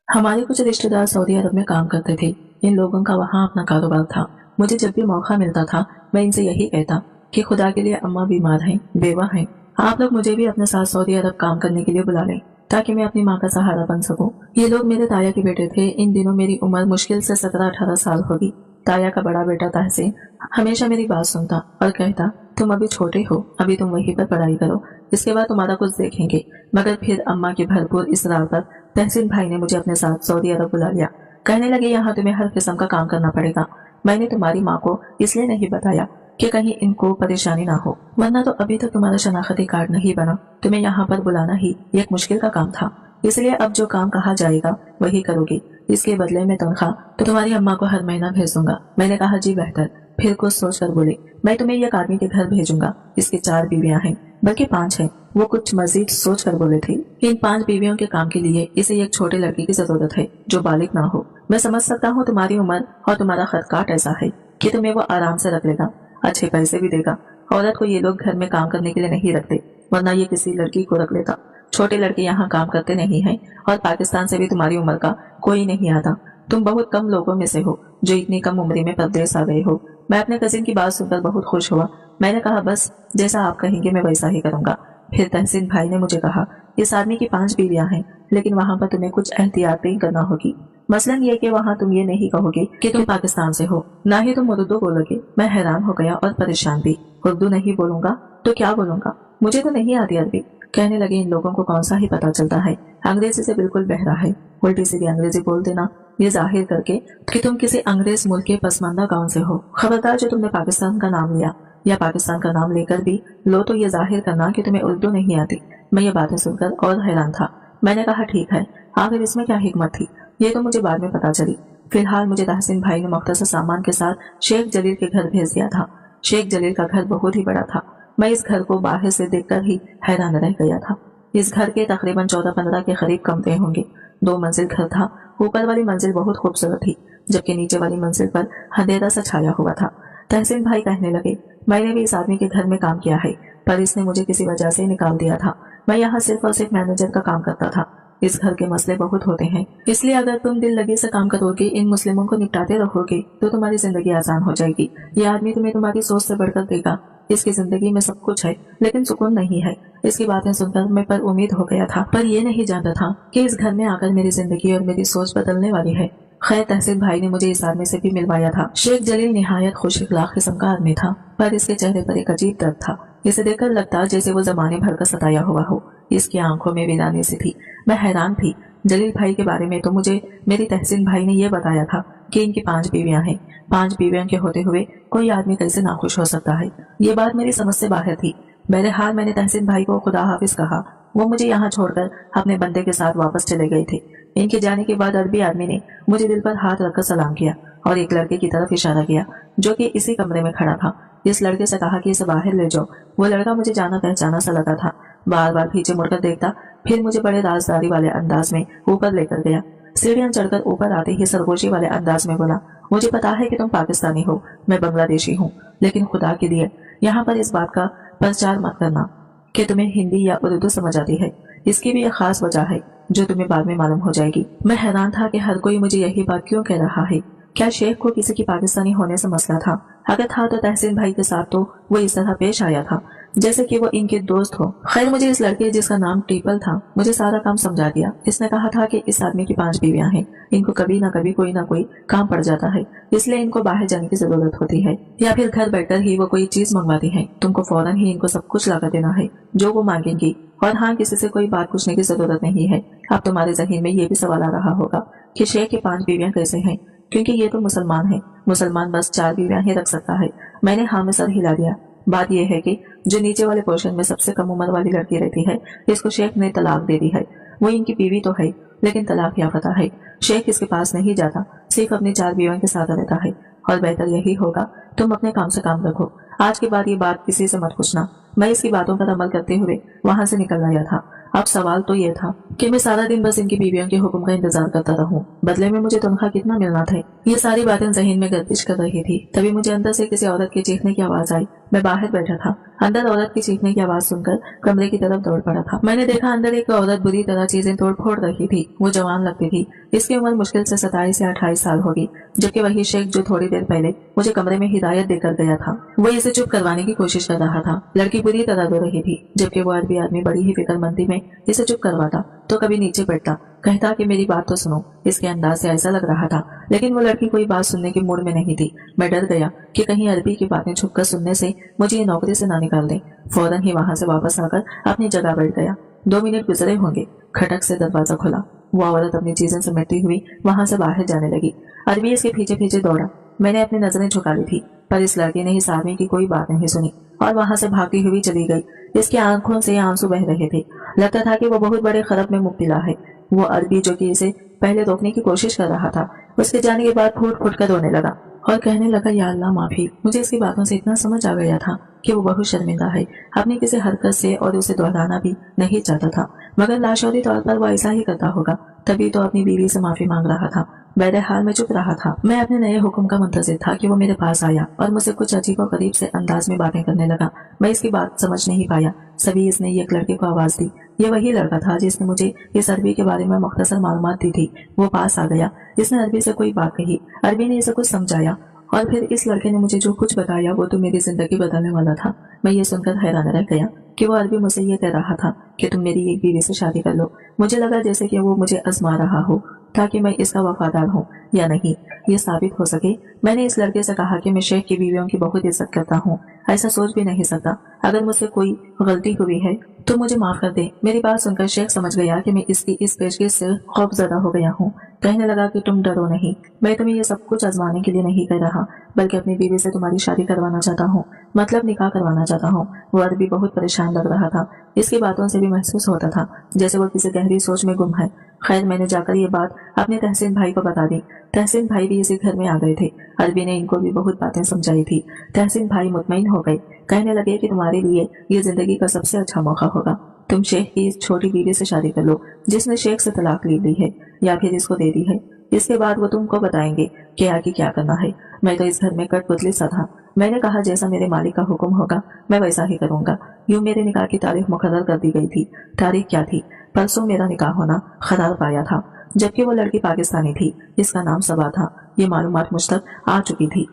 हमारे कुछ रिश्तेदार सऊदी अरब में काम करते थे। इन लोगों का वहाँ अपना कारोबार था। मुझे जब भी मौका मिलता था मैं इनसे यही कहता कि खुदा के लिए अम्मा बीमार हैं, बेवा हैं, आप लोग मुझे भी अपने साथ सऊदी अरब काम करने के लिए बुला लें ताकि मैं अपनी माँ का सहारा बन सकूं। ये लोग मेरे ताया के बेटे थे। इन दिनों मेरी उम्र मुश्किल से 17-18 साल होगी। ताया का बड़ा बेटा तहसीन हमेशा मेरी बात सुनता और कहता, तुम अभी छोटे हो, अभी तुम वहीं पर पढ़ाई करो, इसके बाद तुम्हारा कुछ देखेंगे। मगर फिर अम्मा के भरपूर इसरार पर तहसीन भाई ने मुझे अपने साथ सऊदी अरब बुला लिया। कहने लगे, यहाँ तुम्हें हर किस्म का काम करना पड़ेगा। मैंने तुम्हारी माँ को इसलिए नहीं बताया कि कहीं इनको परेशानी ना हो, वरना तो अभी तक तुम्हारा शनाख्ती कार्ड नहीं बना। तुम्हें यहाँ पर बुलाना ही एक मुश्किल का काम था, इसलिए अब जो काम कहा जाएगा वही करोगी। इसके बदले में तनख्वाह तो तुम्हारी अम्मा को हर महीना भेज दूंगा। मैंने कहा, जी बेहतर। फिर कुछ सोचकर बोले, मैं तुम्हें एक आदमी के घर भेजूंगा, इसकी 4 बीवियां हैं, बल्कि 5 हैं। वो कुछ मजीद सोच कर बोले थे, इन 5 बीवियों के काम के लिए इसे एक छोटे लड़के की जरूरत है जो बालिग ना हो। मैं समझ सकता हूँ तुम्हारी उम्र और तुम्हारा खदकाट ऐसा है कि तुम्हें वो आराम से रख लेगा, अच्छे पैसे भी देगा। औरत को ये लोग घर में काम करने के लिए नहीं रखते, वरना ये किसी लड़की को रख लेता। छोटे लड़के यहाँ काम करते नहीं हैं और पाकिस्तान से भी तुम्हारी उम्र का कोई नहीं आता। तुम बहुत कम लोगों में से हो जो इतनी कम उम्र में परदेश आ गए हो। मैं अपने कजिन की बात सुनकर बहुत खुश हुआ। मैंने कहा, बस जैसा आप कहेंगे मैं वैसा ही करूंगा। फिर तहसीन भाई ने मुझे कहा, इस आदमी की 5 बीवियां हैं, लेकिन वहाँ पर तुम्हें कुछ एहतियातें करना होगी। मसलन ये कि वहाँ तुम ये नहीं कहोगे कि तुम पाकिस्तान से हो, ना ही तुम उर्दू बोलोगे। मैं हैरान हो गया और परेशान भी। उर्दू नहीं बोलूंगा तो क्या बोलूंगा, मुझे तो नहीं आती अरबी। कहने लगे, इन लोगों को कौन सा ही पता चलता है, अंग्रेजी से बिल्कुल बहरा है। उल्टी सीधी अंग्रेजी बोल देना, ये जाहिर करके कि तुम किसी अंग्रेज मुल्क के पसमानदा गांव से हो। खबरदार जो तुमने पाकिस्तान का नाम लिया या पाकिस्तान का नाम लेकर भी लो तो ये जाहिर करना कि तुम्हें उर्दू नहीं आती। मैं ये बातें सुनकर और हैरान था। मैंने कहा, ठीक है, आखिर इसमें क्या हिकमत थी, ये तो मुझे बाद में पता चली। फिलहाल मुझे तहसीन भाई ने मुख्तसर सामान के साथ शेख जलील के घर भेज दिया था। शेख जलील का घर बहुत ही बड़ा था। मैं इस घर को बाहर से देखकर ही हैरान रह गया था। इस घर के तकरीबन 14-15 के करीब कमरे होंगे। 2 मंजिल घर था। ऊपर वाली मंजिल बहुत खूबसूरत थी, जबकि नीचे वाली मंजिल पर अंधेरा सा छाया हुआ था। तहसीन भाई कहने लगे, मैंने भी इस आदमी के घर में काम किया है, पर इसने मुझे किसी वजह से निकाल दिया था। मैं यहाँ सिर्फ और सिर्फ मैनेजर का काम करता था। इस घर के मसले बहुत होते हैं, इसलिए अगर तुम दिल लगी से काम करोगे, इन मुस्लिमों को निपटाते रहोगे, तो तुम्हारी जिंदगी आसान हो जाएगी। ये आदमी तुम्हें तुम्हारी सोच से बढ़कर देगा। इसकी जिंदगी में सब कुछ है, लेकिन सुकून नहीं है। इसकी बातें सुनकर मैं पर उम्मीद हो गया था, पर यह नहीं जानता था कि इस घर में आकर मेरी जिंदगी और मेरी सोच बदलने वाली है। खैर, तहसीन भाई ने मुझे इस आदमी से भी मिलवाया था। शेख जलील निहायत खुश इखलाक किस्म का आदमी था, पर इसके चेहरे पर एक अजीब दर्द था। इसे देखकर लगता जैसे वो जमाने भर का सताया हुआ हो। इसकी आंखों में वीरानी सी थी। मैं हैरान थी। जलील भाई के बारे में तो मुझे मेरी तहसीन भाई ने यह बताया था कि इनकी 5 बीवियां हैं। 5 बीवियों के होते हुए कोई आदमी कैसे नाखुश हो सकता है, ये बात मेरी समझ से बाहर थी। बहरहाल मैंने तहसीन भाई को खुदा हाफिज कहा। वो मुझे यहाँ छोड़कर अपने बंदे के साथ वापस चले गए थे। इनके जाने के बाद अरबी आदमी ने मुझे दिल पर हाथ रखकर सलाम किया और एक लड़के की तरफ इशारा किया जो कि इसी कमरे में खड़ा था। इस लड़के से कहा कि इसे बाहर ले जाओ। वो लड़का मुझे जाना पहचाना सा लगा था। बार बार पीछे मुड़कर देखता, फिर मुझे बड़े राजदारी वाले अंदाज में ऊपर लेकर गया। सीढ़ियां चढ़कर ऊपर आते ही सरगोशी वाले अंदाज में बोला, मुझे पता है कि तुम पाकिस्तानी हो, मैं बांग्लादेशी हूँ, लेकिन खुदा के लिए यहाँ पर इस बात का प्रचार मत करना कि तुम्हें हिंदी या उर्दू समझ आती है। इसकी भी एक खास वजह है जो तुम्हें बाद में मालूम हो जाएगी। मैं हैरान था कि हर कोई मुझे यही बात क्यों कह रहा है। क्या शेख को किसी की पाकिस्तानी होने से मसला था? अगर था तो तहसीन भाई के साथ तो वो इस तरह पेश आया था जैसे कि वो इनके दोस्त हो। खैर, मुझे इस लड़के जिसका नाम टीपल था मुझे सारा काम समझा दिया। इसने कहा था कि इस आदमी की 5 बीवियां हैं, इनको कभी ना कभी कोई ना कोई काम पड़ जाता है, इसलिए इनको बाहर जाने की जरूरत होती है या फिर घर बैठकर ही वो कोई चीज मंगवाती है। तुमको फौरन ही इनको सब कुछ लाकर देना है जो वो मांगेंगी, और हाँ, किसी से कोई बात पूछने की जरूरत नहीं है। अब तुम्हारे जहन में ये भी सवाल आ रहा होगा कि शेख की 5 बीवियां कैसे हैं, क्योंकि ये तो मुसलमान है। मुसलमान बस 4 बीवियां ही रख सकता है। मैंने हाँ में सर हिला दिया। बात यह है कि जो नीचे वाले पोर्शन में सबसे कम उम्र वाली लड़की रहती है, इसको शेख ने तलाक दे दी है। वो इनकी बीवी तो है, लेकिन तलाक याफ्ता है। शेख इसके पास नहीं जाता, सिर्फ अपनी 4 बीवियों के साथ रहता है। और बेहतर यही होगा तुम अपने काम से काम रखो। आज के बाद ये बात किसी से मत पूछना। मैं इसकी बातों पर अमल करते हुए वहां से निकल आया था। अब सवाल तो ये था कि मैं सारा दिन बस इनकी बीवियों के हुक्म का इंतजार करता रहूं, बदले में मुझे तनख्वाह कितना मिलना था। ये सारी बातें जहन में गर्दिश कर रही थी। तभी मुझे अंदर से किसी औरत के चीखने की आवाज आई। मैं बाहर बैठा था। अंदर औरत की चीखने की आवाज सुनकर कमरे की तरफ दौड़ पड़ा था। मैंने देखा अंदर एक औरत बुरी तरह चीजें तोड़ फोड़ रही थी। वो जवान लगती थी। इसकी उम्र मुश्किल से 27 या 28 साल होगी, जबकि वही शेख जो थोड़ी देर पहले मुझे कमरे में हिदायत देकर गया था, वो इसे चुप करवाने की कोशिश कर रहा था। लड़की बुरी तरह रो रही थी, जबकि वो अरबी आदमी बड़ी ही फिक्रमंदी में इसे चुप करवाता तो कभी नीचे बैठता, कहता कि मेरी बात तो सुनो। इसके अंदाज से ऐसा लग रहा था, लेकिन वो लड़की कोई बात सुनने के मूड में नहीं थी। मैं डर गया कि कहीं अरबी की बातें छुपकर सुनने से मुझे ये नौकरी से ना निकाल दे। फौरन ही वहां से वापस आकर अपनी जगह बैठ गया। 2 मिनट गुजरे होंगे, खटक से दरवाजा खुला। वो औरत अपनी चीजें समेटती हुई वहां से बाहर जाने लगी। अरबी इसके पीछे पीछे दौड़ा। मैंने अपनी नजरें झुका ली थी, पर इस लड़के ने इस आदमी की कोई बात नहीं सुनी और वहां से भागती हुई चली गई। इसकी आंखों से आंसू बह रहे थे। लगता था कि वो बहुत बड़े खरब में मुब्तला है। वो अरबी जो कि इसे पहले रोकने की कोशिश कर रहा था, उसके जाने के बाद फूट फूट कर रोने लगा और कहने लगा, या अल्लाह माफी। मुझे इसकी बातों से इतना समझ आ गया था कि वो बहुत शर्मिंदा है अपनी किसी हरकत से और उसे दोहराना भी नहीं चाहता था, मगर लाशौरी तौर पर वो ऐसा ही करता होगा। तभी तो अपनी बीवी से माफी मांग रहा था। बहरहाल मैं चुप रहा था। मैं अपने नए हुक्म का मुंतजिर था कि वो मेरे पास आया और मुझसे कुछ अजीब और करीब से अंदाज में बातें करने लगा। मैं इसकी बात समझ नहीं पाया। सभी इसने एक लड़के को आवाज दी। ये वही लड़का था जिसने मुझे इस अरबी के बारे में मुख्तसर मालूमात दी थी। वो पास आ गया। इसने अरबी से कोई बात कही। अरबी ने इसे कुछ समझाया और फिर इस लड़के ने मुझे जो कुछ बताया वो तो मेरी जिंदगी बदलने वाला था। मैं ये सुनकर हैरान रह गया कि वो अरबी मुझसे ये कह रहा था कि तुम मेरी एक बीवी से शादी कर लो। मुझे लगा जैसे कि वो मुझे आजमा रहा हो ताकि मैं इसका वफादार हूँ या नहीं, ये साबित हो सके। मैंने इस लड़के से कहा कि मैं शेख की बीवियों की बहुत इज्जत करता हूँ, ऐसा सोच भी नहीं सकता। अगर मुझसे कोई गलती हुई है तो मुझे माफ कर दे। मेरी बात सुनकर शेख समझ गया कि मैं इसकी इस पेशगी से खौफजदा हो गया हूँ। कहने लगा कि तुम डरो नहीं, मैं तुम्हें ये सब कुछ आजमाने के लिए नहीं कह रहा, बल्कि अपनी बीवी से तुम्हारी शादी करवाना चाहता हूँ, मतलब निकाह करवाना चाहता हूँ। वो अरबी बहुत परेशान लग रहा था। इसकी बातों से भी महसूस होता था जैसे वो किसी गहरी सोच में गुम है। खैर, मैंने जाकर ये बात अपने तहसीन भाई को बता दी। तहसीन भाई भी इसी घर में आ गए थे। अरबी ने इनको भी बहुत बातें समझाई थी। तहसीन भाई मुतमईन हो गए। कहने लगे कि तुम्हारे लिए ये जिंदगी का सबसे अच्छा मौका होगा। तुम शेख की इस छोटी बीवी से शादी कर लो जिसने शेख से तलाक ले ली है या फिर इसको दे दी है। इसके बाद वो तुमको बताएंगे कि आगे क्या करना है। मैं तो इस घर में कठपुतली सा था। मैंने कहा जैसा मेरे मालिक का हुक्म होगा मैं वैसा ही करूंगा। यूं मेरे निकाह की तारीख मुकर्रर कर दी गई थी। तारीख क्या थी? परसों मेरा निकाह होना करार पाया था, जबकि वो लड़की पाकिस्तानी थी। इसका नाम सबा था। ये मालूमात मुझ तक आ चुकी थी।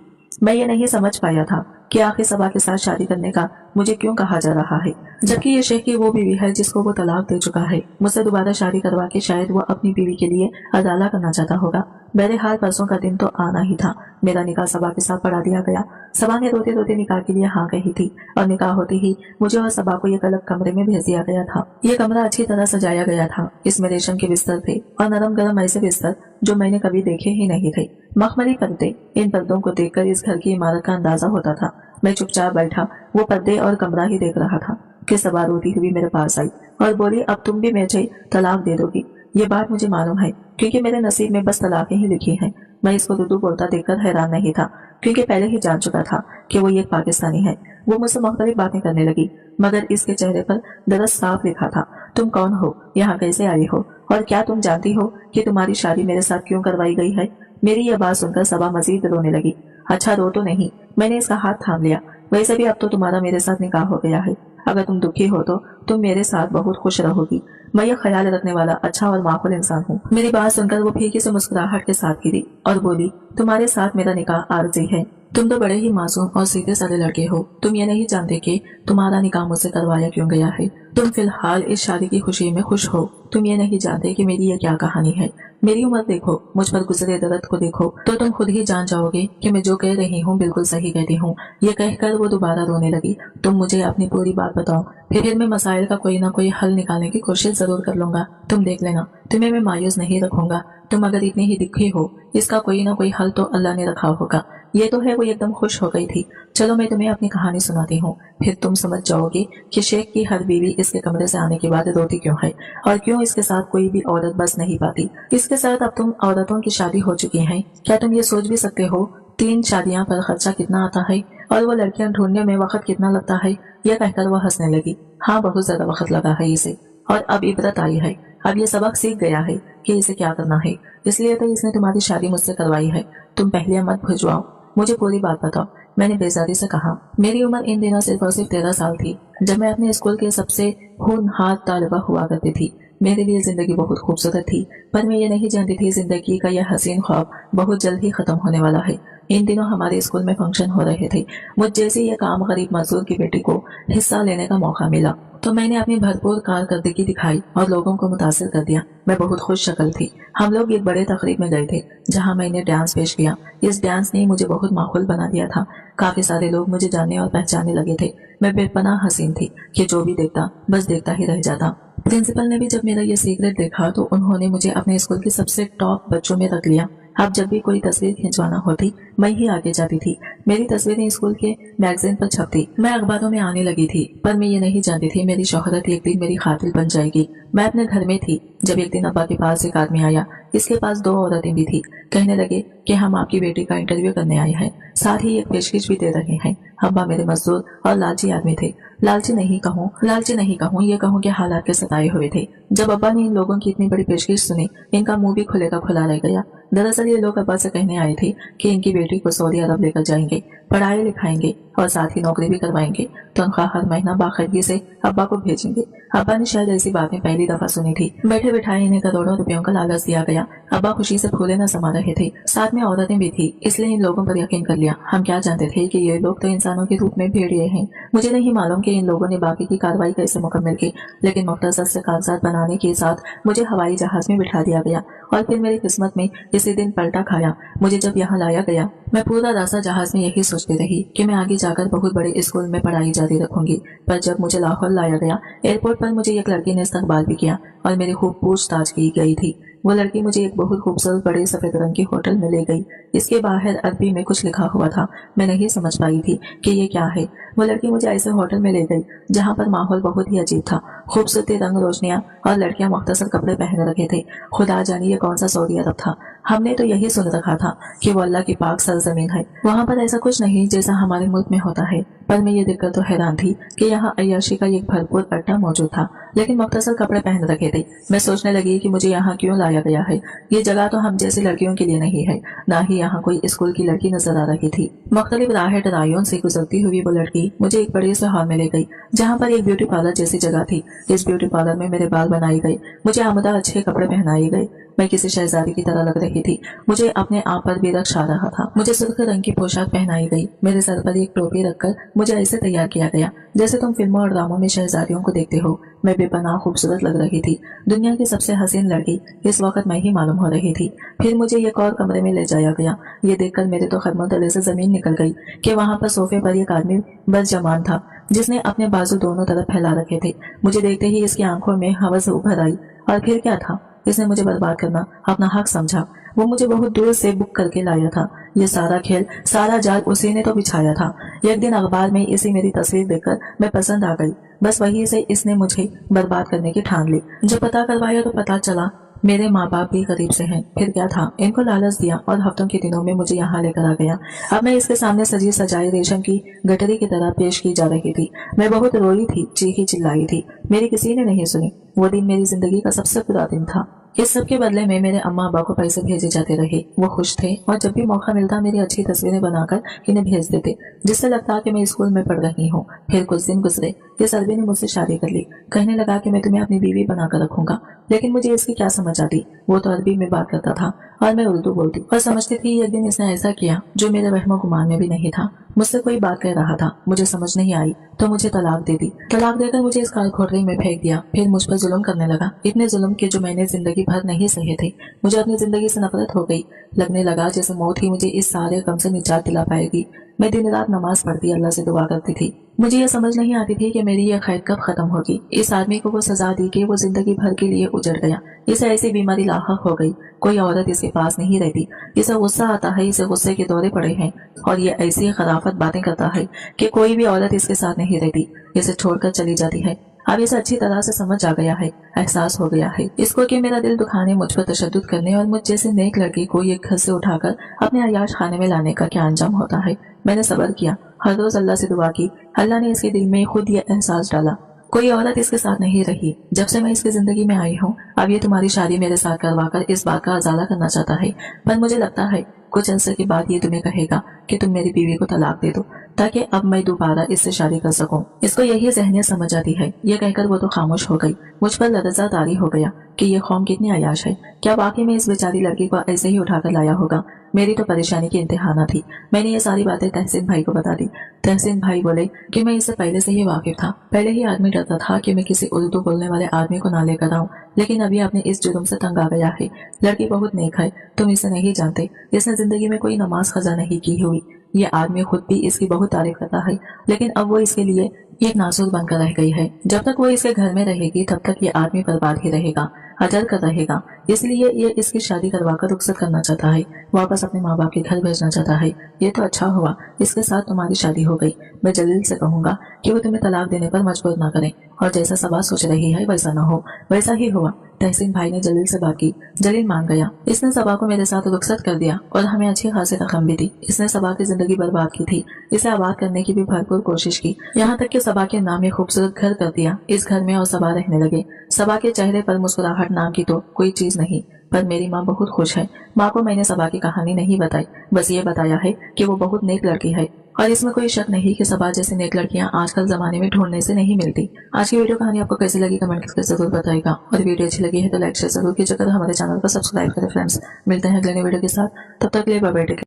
मैं ये नहीं समझ पाया था कि आखिर सबा के साथ शादी करने का मुझे क्यों कहा जा रहा है, जबकि ये शेख की वो बीवी है जिसको वो तलाक दे चुका है। मुझसे दोबारा शादी करवा के शायद वो अपनी बीवी के लिए अदाला करना चाहता होगा। बहरहाल परसों का दिन तो आना ही था। मेरा निकाह सबा के साथ पढ़ा दिया गया। सबा ने रोते रोते निकाह के लिए हाँ कही थी और निकाह होते ही मुझे और सबा को एक अलग कमरे में भेज दिया गया था। ये कमरा अच्छी तरह सजाया गया था। इसमें रेशम के बिस्तर थे और नरम गरम ऐसे बिस्तर जो मैंने कभी देखे ही नहीं थे। मखमली पर्दे। इन पर्दों को देखकर इस घर की इमारत का अंदाजा होता था। मैं चुपचाप बैठा वो पर्दे और कमरा ही देख रहा था कि सबा रोती हुई मेरे पास आई और बोली, अब तुम भी मुझे तलाक दे दोगी। ये बात मुझे मालूम है क्योंकि मेरे नसीब में बस तलाकें ही लिखी हैं। मैं इसको दुदू बोलता देखकर हैरान नहीं था क्योंकि पहले ही जान चुका था कि वो एक पाकिस्तानी है। वो मुझसे मुख्तलिफ बातें करने लगी, मगर इसके चेहरे पर दरअसल साफ लिखा था, तुम कौन हो, यहाँ कैसे आई हो और क्या तुम जानती हो कि तुम्हारी शादी मेरे साथ क्यों करवाई गई है। मेरी यह बात सुनकर सबा मजीद रोने लगी। अच्छा रो तो नहीं। मैंने इसका हाथ थाम लिया। वैसे भी अब तो तुम्हारा मेरे साथ निकाह हो गया है। अगर तुम दुखी हो तो तुम मेरे साथ बहुत खुश रहोगी। मैं ये ख्याल रखने वाला अच्छा और माकूल इंसान हूँ। मेरी बात सुनकर वो फीकी से मुस्कुराहट के साथ गिरी और बोली, तुम्हारे साथ मेरा निकाह आरज़ी है। तुम तो बड़े ही मासूम और सीधे साधे लड़के हो। तुम ये नहीं जानते कि तुम्हारा निकाह मुझसे करवाया क्यों गया है। तुम फिलहाल इस शादी की खुशी में खुश हो। तुम ये नहीं जानते कि मेरी ये क्या कहानी है। मेरी उम्र देखो, मुझ पर गुजरे दर्द को देखो, तो तुम खुद ही जान जाओगे कि मैं जो कह रही हूँ बिल्कुल सही कहती हूँ। ये कहकर वो दोबारा रोने लगी। तुम मुझे अपनी पूरी बात बताओ, फिर मैं मसाइल का कोई ना कोई हल निकालने की कोशिश जरूर कर लूंगा। तुम देख लेना, तुम्हें मैं मायूस नहीं रखूंगा। तुम अगर इतनी ही दुखी हो, इसका कोई ना कोई हल तो अल्लाह ने रखा होगा। ये तो है। वो एकदम खुश हो गई थी। चलो मैं तुम्हें अपनी कहानी सुनाती हूँ, फिर तुम समझ जाओगे कि शेख की हर बीवी इसके कमरे से आने के बाद रोती क्यों है और क्यों इसके साथ कोई भी औरत बस नहीं पाती। इसके साथ अब तुम औरतों की शादी हो चुकी है। क्या तुम ये सोच भी सकते हो 3 शादियां पर खर्चा कितना आता है और वो लड़कियां ढूंढने में वक्त कितना लगता है। यह कहकर वो हंसने लगी। हाँ, बहुत ज्यादा वक्त लगा है इसे और अब इबरत आई है। अब ये सबक सीख गया है कि इसे क्या करना है, इसलिए तो इसने तुम्हारी शादी मुझसे करवाई है। तुम पहले मत भिजवाओ, मुझे पूरी बात बताओ मैंने बेजारी से कहा। मेरी उम्र इन दिनों सिर्फ और सिर्फ 13 साल थी जब मैं अपने स्कूल के सबसे होनहार तालिबा हुआ करती थी। मेरे लिए जिंदगी बहुत खूबसूरत थी, पर मैं ये नहीं जानती थी जिंदगी का यह हसीन ख्वाब बहुत जल्द ही खत्म होने वाला है। इन दिनों हमारे स्कूल में फंक्शन हो रहे थे। मुझ जैसे ये काम गरीब मजदूर की बेटी को हिस्सा लेने का मौका मिला तो मैंने अपनी भरपूर कारकर्दगी दिखाई और लोगों को मुतासिर कर दिया। मैं बहुत खुश शक्ल थी। हम लोग एक बड़े तकरीब में गए थे जहां मैंने डांस पेश किया। इस डांस ने मुझे बहुत माहौल बना दिया था। काफी सारे लोग मुझे जानने और पहचानने लगे थे। मैं बेपनाह हसीन थी कि जो भी देखता बस देखता ही रह जाता। प्रिंसिपल ने भी जब मेरा ये सीक्रेट देखा तो उन्होंने मुझे अपने स्कूल के सबसे टॉप बच्चों में रख लिया। अब जब भी कोई तस्वीर खिंचवाना होती मैं ही आगे जाती थी। मेरी तस्वीरें स्कूल के मैगजीन पर छपती, मैं अखबारों में आने लगी थी, पर मैं ये नहीं जानती थी मेरी शोहरत एक दिन मेरी खातिल बन जाएगी। मैं अपने घर में थी जब एक दिन अब्बा के पास एक आदमी आया। इसके पास 2 औरतें भी थी। कहने लगे कि हम आपकी बेटी का इंटरव्यू करने आए हैं, साथ ही एक पेशकश भी दे रहे हैं। अब्बा मेरे मजदूर और लालची आदमी थे। लालची नहीं कहूँ, ये कहूँ कि हालात के सताए हुए थे। जब अब्बा ने इन लोगों की इतनी बड़ी पेशकश सुनी, इनका मुंह भी खुले का खुला रह गया। दरअसल ये लोग अब्बा से कहने आए थे कि इनकी बेटी को सऊदी अरब लेकर जाएंगे, पढ़ाई लिखाएंगे और साथ ही नौकरी भी करवाएंगे। तनख्वाह हर महीना बाकायदगी से अब्बा को भेजेंगे। अब्बा ने शायद ऐसी बातें पहली दफा सुनी थी। बैठे बिठाए इन्हें करोड़ों रुपयों का लालच दिया गया। अब्बा खुशी से फूले न समा रहे थे। साथ में औरतें भी थी, इसलिए इन लोगों पर यकीन कर लिया। हम क्या जानते थे कि ये लोग तो इंसानों के रूप में भेड़िए हैं। मुझे नहीं मालूम कि इन लोगों ने बाकी की कार्रवाई कैसे मुकम्मल की, लेकिन मुख्तसर से कागजात बनाने के साथ मुझे हवाई जहाज में बिठा दिया गया और फिर मेरी किस्मत में इसी दिन पलटा खाया। मुझे जब यहाँ लाया गया, मैं पूरा रास्ता जहाज में यही सोचती रही कि मैं आगे जाकर बहुत बड़े स्कूल में पढ़ाई जारी रखूंगी। पर जब मुझे लाहौर लाया गया, एयरपोर्ट पर मुझे एक लड़की ने इस्तकबाल भी किया और मेरी खूब पूछताछ की गई थी। वो लड़की मुझे एक बहुत खूबसूरत बड़े सफेद रंग की होटल में ले गई। इसके बाहर अरबी में कुछ लिखा हुआ था। मैं नहीं समझ पाई थी कि ये क्या है। वो लड़की मुझे ऐसे होटल में ले गई जहाँ पर माहौल बहुत ही अजीब था। खूबसूरती, रंग रोशनियां और लड़कियां मुख्तसर कपड़े पहन रखे थे। खुदा जाने ये कौन सा सऊदी अरब था। हमने तो यही सुन रखा था कि वो अल्लाह की पाक सरजमीन है। वहाँ पर ऐसा कुछ नहीं जैसा हमारे मुल्क में होता है। पर मैं ये देखकर तो हैरान थी कि यहाँ अय्याशी का एक भरपूर अड्डा मौजूद था, लेकिन मुख्तसर कपड़े पहन रखे थे। मैं सोचने लगी कि मुझे यहाँ क्यों लाया गया है। ये जगह तो हम जैसी लड़कियों के लिए नहीं है। ना ही यहाँ कोई स्कूल की लड़की नजर आ रही थी। मुख्तलिफ राह टराइयों से गुजरती हुई वो लड़की मुझे एक बड़े से हॉल में ले गई जहाँ पर एक ब्यूटी पार्लर जैसी जगह थी। इस ब्यूटी पार्लर में मेरे बाल बनाए गए, मुझे आमदा अच्छे कपड़े पहनाए गए। मैं किसी शहजादी की तरह लग रही थी। मुझे अपने आप पर बेरख्श आ रहा था। मुझे सुर्ख रंग की पोशाक पहनाई गई। मेरे सर पर एक टोपी रखकर मुझे ऐसे तैयार किया गया जैसे तुम फिल्मों और ड्रामों में शहजादियों को देखते हो। मैं बेपनाह खूबसूरत लग रही थी। दुनिया की सबसे हसीन लड़की इस वक्त मैं ही मालूम हो रही थी। फिर मुझे एक और कमरे में ले जाया गया। ये देखकर मेरे तो कदमों तले से जमीन निकल गई कि वहाँ पर सोफे पर एक आदमी बदजमान था जिसने अपने बाजू दोनों तरफ फैला रखे थे। मुझे देखते ही इसकी आंखों में हवस उभर आई। और फिर क्या था, इसने मुझे बर्बाद करना अपना हक समझा। वो मुझे बहुत दूर से बुक करके लाया था। ये सारा खेल, सारा जाल उसी ने तो बिछाया था। एक दिन अखबार में इसी मेरी तस्वीर देखकर मैं पसंद आ गई। बस वहीं से इसने मुझे बर्बाद करने की ठान ली। जब पता करवाया तो पता चला मेरे माँ बाप भी करीब से हैं। फिर क्या था, इनको लालच दिया और हफ्तों के दिनों में मुझे यहाँ लेकर आ गया। अब मैं इसके सामने सजी सजाई रेशम की गठरी की तरह पेश की जा रही थी। मैं बहुत रोई थी, चीखी चिल्लाई थी, मेरी किसी ने नहीं सुनी। वो दिन मेरी जिंदगी का सबसे बुरा दिन था। इस सब के बदले में मेरे अम्मा अब्बा को पैसे भेजे जाते रहे। वो खुश थे और जब भी मौका मिलता मेरी अच्छी तस्वीरें बनाकर इन्हें भेज देते, जिससे लगता कि मैं स्कूल में पढ़ रही हूँ। फिर कुछ दिन गुजरे, इस अरबी ने मुझसे शादी कर ली। कहने लगा कि मैं तुम्हें अपनी बीवी बनाकर रखूंगा। लेकिन मुझे इसकी क्या समझ आती। वो तो अरबी में बात करता था और मैं उर्दू बोलती और समझती थी। एक दिन इसने ऐसा किया जो मेरे वहमो गुमान में भी नहीं था। मुझसे कोई बात कह रहा था, मुझे समझ नहीं आई तो मुझे तलाक दे दी। तलाक देकर मुझे इस कारखोटरी में फेंक दिया। फिर मुझ पर जुल्म करने लगा, इतने जुल्म के जो मैंने जिंदगी भर नहीं सहे थे। मुझे अपनी जिंदगी से नफरत हो गई। लगने लगा जैसे मौत ही मुझे इस सारे गम से निजात दिला पाएगी। मैं दिन रात नमाज पढ़ती, अल्लाह से दुआ करती थी। मुझे ये समझ नहीं आती थी कि मेरी यह खैर कब खत्म होगी। इस आदमी को वो सजा दी कि वो जिंदगी भर के लिए उजड़ गया। इसे ऐसी बीमारी लाहक हो गई, कोई औरत इसके पास नहीं रहती। इसे गुस्सा आता है, इसे गुस्से के दौरे पड़े हैं और ये ऐसी खराफत बातें करता है कि कोई भी औरत इसके साथ नहीं रहती, इसे छोड़कर चली जाती है। अब इसे अच्छी तरह से समझ आ गया है, एहसास हो गया है इसको कि मेरा दिल दुखाने, मुझ पर तशद्दुद करने और मुझ जैसे नेक लड़की को एक घर से उठाकर अपने अयाश खाने में लाने का क्या अंजाम होता है। मैंने सब्र किया, हर रोज अल्लाह से दुआ की। अल्लाह ने इसके दिल में खुद ये एहसास डाला, कोई औरत इसके साथ नहीं रही जब से मैं इसकी जिंदगी में आई हूँ। अब ये तुम्हारी शादी मेरे साथ करवाकर इस बात का अजाला करना चाहता है, पर मुझे लगता है कुछ अरसे के बाद ये तुम्हें कहेगा कि तुम मेरी बीवी को तलाक दे दो ताकि अब मैं दोबारा इससे शादी कर सकूं। इसको यही जहनियत समझ आती है। ये कहकर वो तो खामोश हो गई। मुझ पर लर्जा तारी हो गया कि ये कौम कितनी अयाश है। क्या वाकई में इस बेचारी लड़की को ऐसे ही उठाकर लाया होगा? मेरी तो परेशानी की इंतहा न थी। मैंने ये सारी बातें तहसीन भाई को बता दी। तहसीन भाई बोले कि मैं इससे पहले से ही वाकिफ था। पहले ही आदमी डरता था कि मैं किसी उर्दू बोलने वाले आदमी को ना लेकर आऊं, लेकिन अभी आपने इस जुर्म से तंग आ गया है। लड़की बहुत नेक है, तुम इसे नहीं जानते। इसने जिंदगी में कोई नमाज खजा नहीं की हुई। ये आदमी खुद भी इसकी बहुत तारीफ करता है, लेकिन अब वो इसके लिए एक नाजुक बनकर रह गई है। जब तक वो इसके घर में रहेगी तब तक ये आदमी बर्बाद ही रहेगा, हजर कर रहेगा। इसलिए ये इसकी शादी करवाकर रुखसत करना चाहता है, वापस अपने माँ बाप के घर भेजना चाहता है। ये तो अच्छा हुआ इसके साथ तुम्हारी शादी हो गई। मैं जलील से कहूंगा कि वो तुम्हें तलाक देने पर मजबूर ना करें, और जैसा सबा सोच रही है वैसा न हो। वैसा ही हुआ। तहसीन भाई ने जलील से बात की। जलील मान गया। इसने सबा को मेरे साथ रुखसत कर दिया और हमें अच्छी खासी रकम भी दी। इसने सबा की जिंदगी बर्बाद की थी, इसे आबाद करने की भी भरपूर कोशिश की, यहाँ तक कि सबा के नाम एक खूबसूरत घर कर दिया। इस घर में और सबा रहने लगे। सबा के चेहरे पर मुस्कुराहट नाम की तो कोई चीज नहीं, पर मेरी माँ बहुत खुश है। माँ को मैंने सबा की कहानी नहीं बताई, बस ये बताया है कि वो बहुत नेक लड़की है, और इसमें कोई शक नहीं कि सबा जैसी नेक लड़कियां आजकल जमाने में ढूंढने से नहीं मिलती। आज की वीडियो कहानी आपको कैसी लगी कमेंट करके जरूर बताएगा, और वीडियो अच्छी लगी है तो लाइक शेयर जरूर कीजिएगा। हमारे चैनल को सब्सक्राइब करें फ्रेंड्स। मिलते हैं अगले वीडियो के साथ, तब तक के लिए बाय बाय।